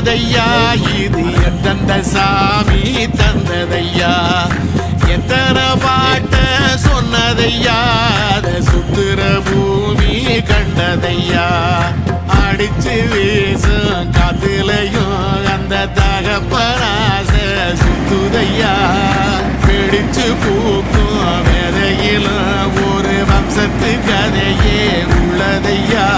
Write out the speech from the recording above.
வந்ததையா இது எந்தெந்த சாமி தந்ததையா எத்தனை பாட்ட சொன்னதையா அத சுத்துற பூமி கண்டதையா அடிச்சு வீசும் காத்துலையும் அந்த தகப்பனாச சுத்துதையா பிடிச்சு பூக்கும் வேதையிலும் ஒரு வம்சத்து கதையே உள்ளதையா